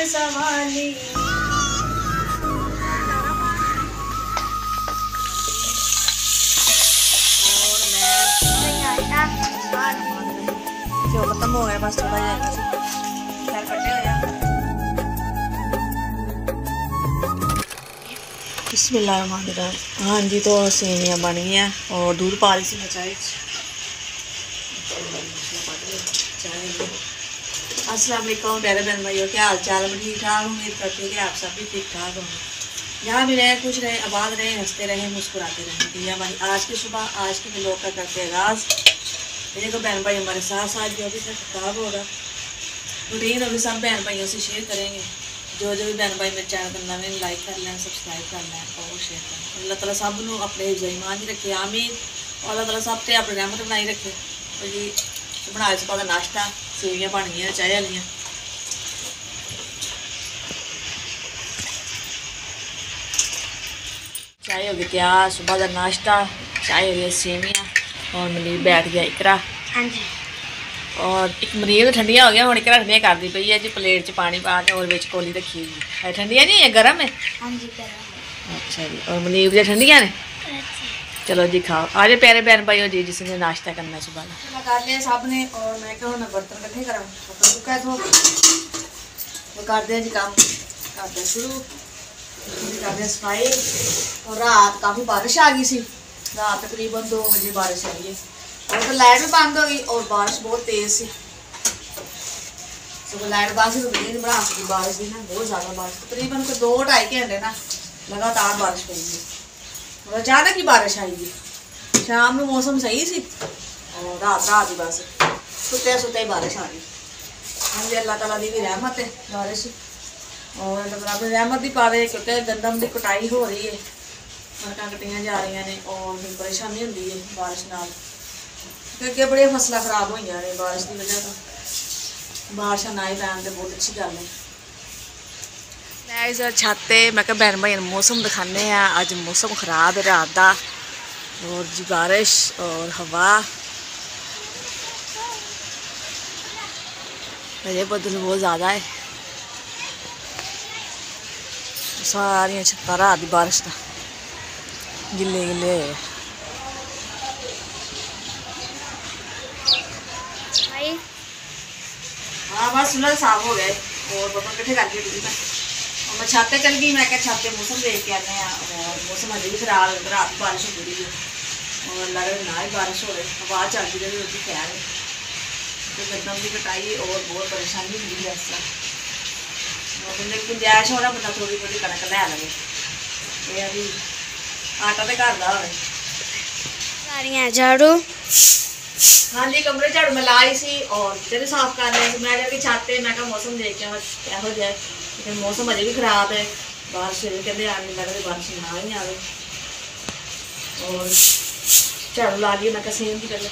सवाली। जो खत्म हो गया बस थोड़ा बिस्मिल्लाहिर्रहमानिर्रहीम। हाँ जी, तो सेवियाँ बन गई हैं और दूध पा रही थी मैं चाय। अस्सलाम वालेकुम प्यारे बहन भाइयों, क्या हाल चाल है? ठीक ठाक, उम्मीद करती है कि आप सब भी ठीक ठाक होंगे। जहाँ भी रहे, खुश रहे, आबाद रहे, हंसते रहे, मुस्कुराते रहे। तो ये हमारी आज की सुबह, आज के व्लॉग का करते आगाज़। मेरे को बहन भाई हमारे साथ साथ जो भी खराब होगा रूटीन अभी सब बहन भाइयों से शेयर करेंगे। जो भी बहन भाई मेरे चैनल पर नवे लाइक कर लें, सब्सक्राइब कर लें और शेयर कर लें। अल्लाह ताला सब नूं अपने ईमान ही रखे, आमीन। और अल्लाह ताला सब ते अपनी रहमत बनाई रखे। तो जी बनाया सुबह का नाश्ता, सेवियाँ बन गई चाय वालियाँ। चाय हो गई तैयार, सुबह का नाश्ता, चाय हो गई, सेवियाँ और मनीर बैठ गया इकरा। हाँ जी। और एक मनीर ठंडिया हो गया, हम इकरा ठंडिया कर दी पई है जी, प्लेट च पानी पा के और विच कोली रखी हुई है। ठंडिया नहीं है, गर्म है। हाँ जी गर्म। अच्छा जी, और मनीर भी ठंडिया ने। चलो जी खाओ, आज प्यारे बहन भाई हो जी जिसने नाश्ता करना है सुबह का। कर लिया सब ने और मैं क्या मैं बर्तन इकट्ठे करा तो कर दिया जी काम, कर दिया शुरू, कर दिया सफाई। और रात काफ़ी बारिश आ गई सी, रात तकरीबन 2 बजे बारिश आई है और तो लाइट भी बंद हो गई और बारिश बहुत तेज़ सी। सुबह लाइट बंद से वीडियो नहीं बना सकी बारिश की ना, बहुत ज़्यादा बारिश, तकरीबन 2-2.5 घंटे ना लगातार बारिश पई और अचानक ही बारिश आई है। शाम में मौसम सही सी और रात ही बस सुते ही बारिश आ गई। हाँ जी, अल्लाह ताला दी भी रहमत है बारिश, और अपनी रहमत ही पावे क्योंकि गंदम की कटाई हो रही है, कणकां कटियां जा रही ने और फिर परेशानी होती है बारिश नाल, क्योंकि बड़िया फसलां खराब हुई ने बारिश की वजह तो। बारिश ना ही पैन तो बहुत अच्छी गल है। मैं इस छाते मैं क्या बहन भाई मौसम दिखाने हैं। अज मौसम खराब है रात का, और जी बारिश और हवा, ये बदल बहुत ज़्यादा है। सारिया छत्तां रात की बारिश का गिले गिले होए। हाँ बस सुलह साफ हो गए और बर्तन इकट्ठे करके दी मैं छाते चल गई। मैं क्या छाते मौसम देख के आने और मौसम अजे भी खराब है, रात बारिश हो रही है और लग रहा ना ही बारिश हो रही, हवा चलती रही रोटी खैर है। तो गंदम की कटाई और बहुत परेशानी हुई है इस तरह, लेकिन गुंजाइश हो रहा बंदा थोड़ी थोड़ी कणक लै लवे, ये अभी आटा तो घर का हो झाड़ू। हाँ जी, कमरे झाड़ू मैं लाई सी और किचन साफ कर रहे मैं जाके छाते मैं क्या मौसम देख के यहो जाए, लेकिन मौसम अजे भी खराब है, बारिश कहते आने लग रही बारिश ना ही आए। और झाड़ू ला लिए मैं क्या सेम की पहले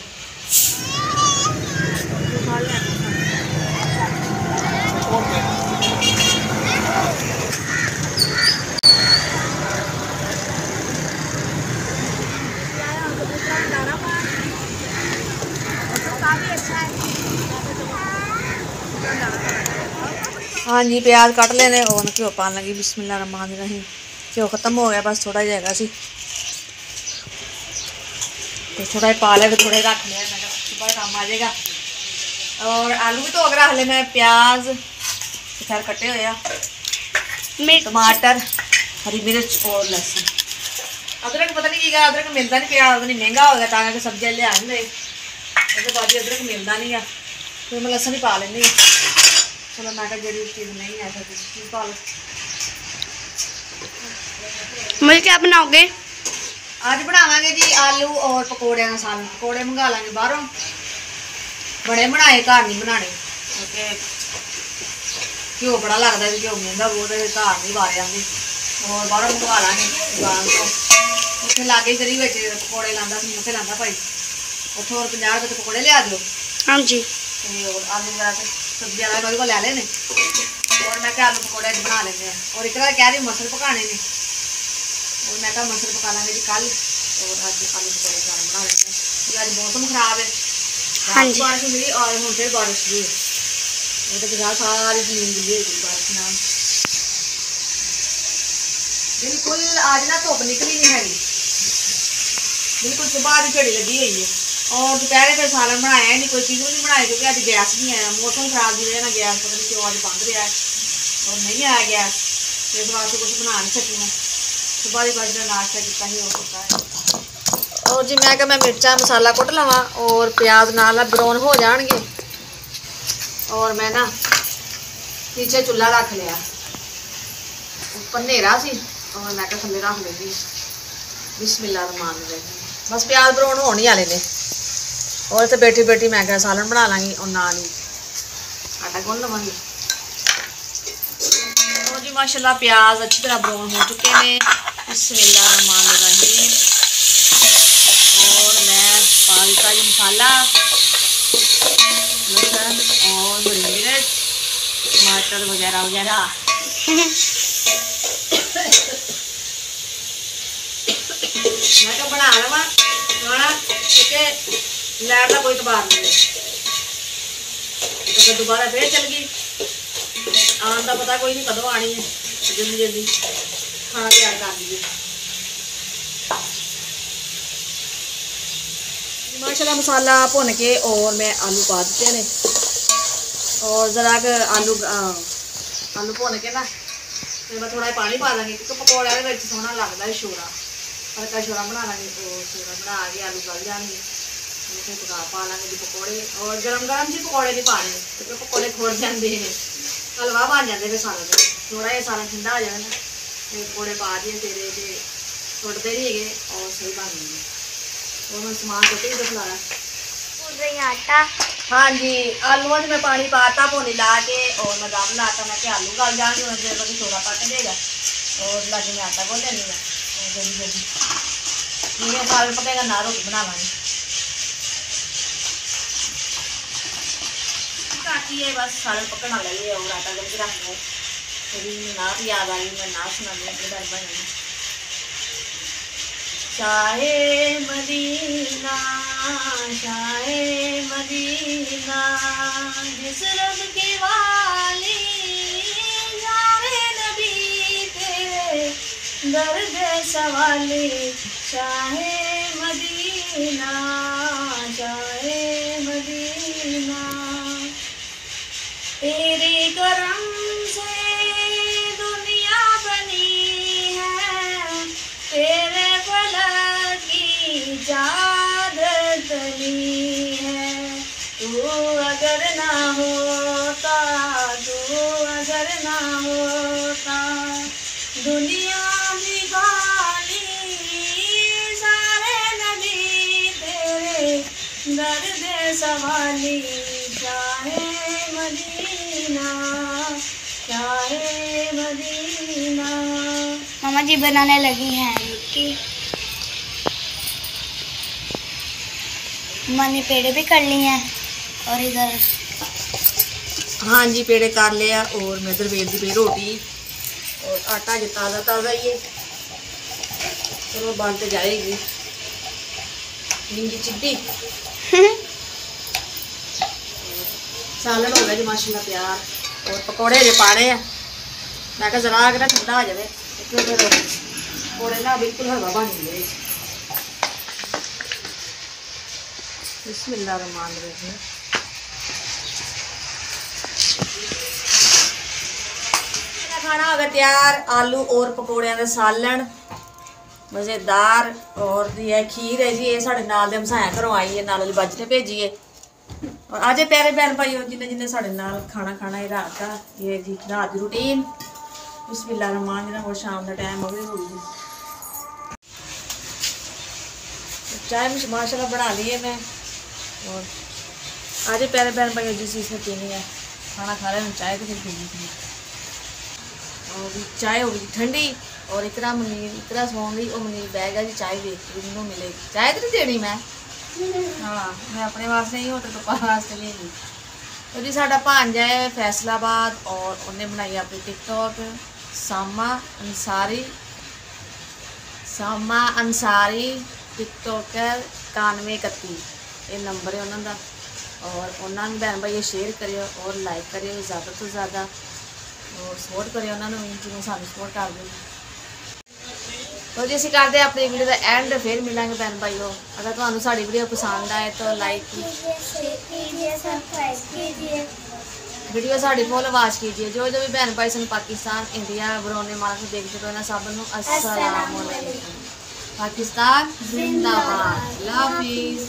हाँ जी, प्याज कट लेने और घ्यो पान लगी। बिस्मिल्लाहिर्रहमानिर्रहीम। घ्यो खत्म हो गया, बस थोड़ा जाएगा सी तो थोड़ा ही पा ले, थोड़ा ही रख लिया मैं सुबह काम आ जाएगा। और आलू भी तो अगर रख ले मैं, प्याज खैर कटे हुए, टमाटर, हरी मिर्च और लहसुन। अदरक पता नहीं क्या अदरक मिलता नहीं पिया, नहीं महंगा हो गया ताकि सब्जियां लिया नहीं बाजी अदरक मिलता नहीं है, फिर मैं लहसुन ही पा लेनी है। चलो मैं जी चीज़ नहीं है चीज़ पा लो। मुझे क्या बनाओगे? आज बनावांगे जी आलू और पकौड़े का साग। पकौड़े मंगा लेंगे बाहरों, बड़े बनाए घर नहीं बनाने क्योंकि घ्यो बड़ा लगता है, घ्यो महंगा बहुत है, घर नहीं बारे जाते और बाहरों मंगवा लेंगे दुकान तो। उत्थे लागे गली में पकौड़े लाता समोसे लाता भाई, उतों 50 रुपये के पकौड़े लिया दो। हाँ जी। और आलू वगैरह सब्जी वाला मेरे को ले लेने और मैं क्या आलू पकौड़े बना लेंगे। और एक बार कह रही मसल पकाने ने और मैं क्या मसल पका लेंगे जी कल, और आज आलू पकौड़े बना लेंगे। आज मौसम खराब है, बारिश हुई और हम फिर बारिश हुई, सारी जमीन गिली हुई बारिश नाम बिल्कुल आज ना धुप निकली नहीं हैगी, बिल्कुल सुबह की झड़ी लगी हुई है। और दोपहर फिर सालन बनाया नहीं, कोई चीज़ नहीं बनाई क्योंकि अज गैस नहीं आया। मौसम खराब की वजह ना गैस पता नहीं क्यों अज बंद रहा है और नहीं आया गैस, तो इस वास्ते कुछ बना नहीं सकी मैं। सुबह की बज नाश्ता किया ही हो सकता है। और जी मैं क्या, मैं मिर्चा मसाला कुट लवा और प्याज नाल ब्राउन हो जाएंगे। और मैं ना पीछे चूल्हा रख लिया, ऊपर नेरा सी और मैं क्या थले रख लेगी। बिस्मिल्लाहिर्रहमानिर्रहीम। बस प्याज ब्राउन होने वाले ने और इतने बैठी बैठी मैं क्या सालन बना लाँगी और नाल ही आटा गुन लवांगी। तो जी माशाल्लाह प्याज अच्छी तरह ब्राउन हो चुके हैं। बिस्मिल्लाहिर्रहमानिर्रहीम। और मैं पा दिता जी मसाला, लहसुन और हरी मिर्च, टमाटर वगैरह वगैरह। मैं तो बना लवा खाना क्योंकि लाइट का कोई तबार नहीं है। तो दोबारा फिर चल गई, आने का पता कोई नहीं कदों आनी है। जल्दी जल्दी खाना तैयार कर दीजिए। माशाल्लाह मसाला भुन के और मैं आलू पा दिते ने और ज़रा आलू भुन के ना फिर मैं थोड़ा पानी पा देंगे क्योंकि पकौड़े के सोहना लगता है शोरा। हल्का शोरा बना लेंगे और शोरा बना के आलू गल जाएंगे, फिर पका पा लेंगे जी पकौड़े। और गरम गरम जी पकौड़े नहीं पाने क्योंकि पकौड़े खुर जाते हैं, हलवा बन जाते फिर सालन का। थोड़ा जिहा सालन ठंडा हो जाए ना फिर पकौड़े पा दिए तेरे से टुटते नहीं है और सही बन जाएंगे। और मैं समान कटे ही खिलाया आटा। हाँ जी, आलूओं में पानी पाता भुनी ला के और मैं दम लाता। मैं क्या आलू गल जाएंगे और देर बाद छोरा पक देगा और लागे मैं आटा गोल लेनी है और जल्दी जल्दी ये सालन पकेगा ना रोटी बना लाँगी। काटी है बस सालन पकना लगे और आटा गल के रख लो। थोड़ी नात याद आई, मैं नात सुना दी अपने घर बनी। शाहे मदीना शाहे मदीना जिस रब की वाली यारे नबी तेरे दर्द सवाली। शाहे मदीना शाहे मदीना तेरे करम से दुनिया बनी है, तेरे फलक की चादर तली है। तू अगर ना होता दुनिया भी गाली। सारे नबी तेरे दर्द सवाली। Shah Medina Shah Medina. मामा जी बनाने लगी हैं रोटी। मैंने पेड़े भी कर लिए हैं और इधर हाँ जी पेड़े कर लिया और मैं इधर बेल दी पई रोटी और आटा जो ताज़ा ताज़ा ही है। चलो बनते जाएगी नींदी चिट्टी। सालन हो गया जी माशाल्लाह तैयार और पकौड़े जो पाने हैं। मैं क्या जरा ना ठंडा हो जाए फिर पकौड़े ना बिल्कुल हलवा बन गए। बिस्मिल्लाहिर्रहमानिर्रहीम। खाना हो गया तैयार, आलू और पकौड़ियां का सालन मज़ेदार। और ये खीर है जी, ये साढ़े नाल दे हमसाया घरों आई है, नाल वाली बाजी ने भेजी है। और आज प्यारे भैन भाइयों जिन्हें जिन्हें साढ़े नाल खाना खाना है रात का, ये जी रात की रूटीन। बिस्मिल्लाहिर्रहमानिर्रहीम। और शाम का टाइम हो गई चाय माशाल्लाह बना ली है मैं। और आज प्यारे बहन भाई जिस चीज़ में पीनी है खाना खा रहे हैं चाय तो फिर पीनी थी। और चाय हो गई ठंडी और इतना मनीर इतना सोन ली और मनीर बह गया जी चाय देखती मैनू मिलेगी। चाय तो नहीं देनी मैं, हाँ मैं अपने वास्ते ही होते तो वास्ते लेगी। तो जी साडा भांजा है फैसलाबाद और उन्हें बनाई अपनी टिकटॉक सामा अंसारी टिकटॉकर 9131 ये नंबर है उन्होंने। और उन्होंने बहन भाई शेयर करियो और लाइक करियो ज़्यादा तो ज़्यादा। और सपोर्ट करें उन्होंने भी जिन्हें सानू सपोर्ट कर दें। तो जी असीं करते अपनी वीडियो का एंड, फिर मिलेंगे भैन भाइयों। अगर तुहानू साडी वीडियो पसंद आए तो लाइक कीजिए, सब्सक्राइब कीजिए। वीडियो साड़ी फुल आवाज कीजिए। जो जो भी बहन भाई सन पाकिस्तान इंडिया बरौने मार्ग देखते तो इन्हें सब नू अस्सलाम वालेकुम। पाकिस्तान जिंदाबाद। अल्लाह हाफिज़।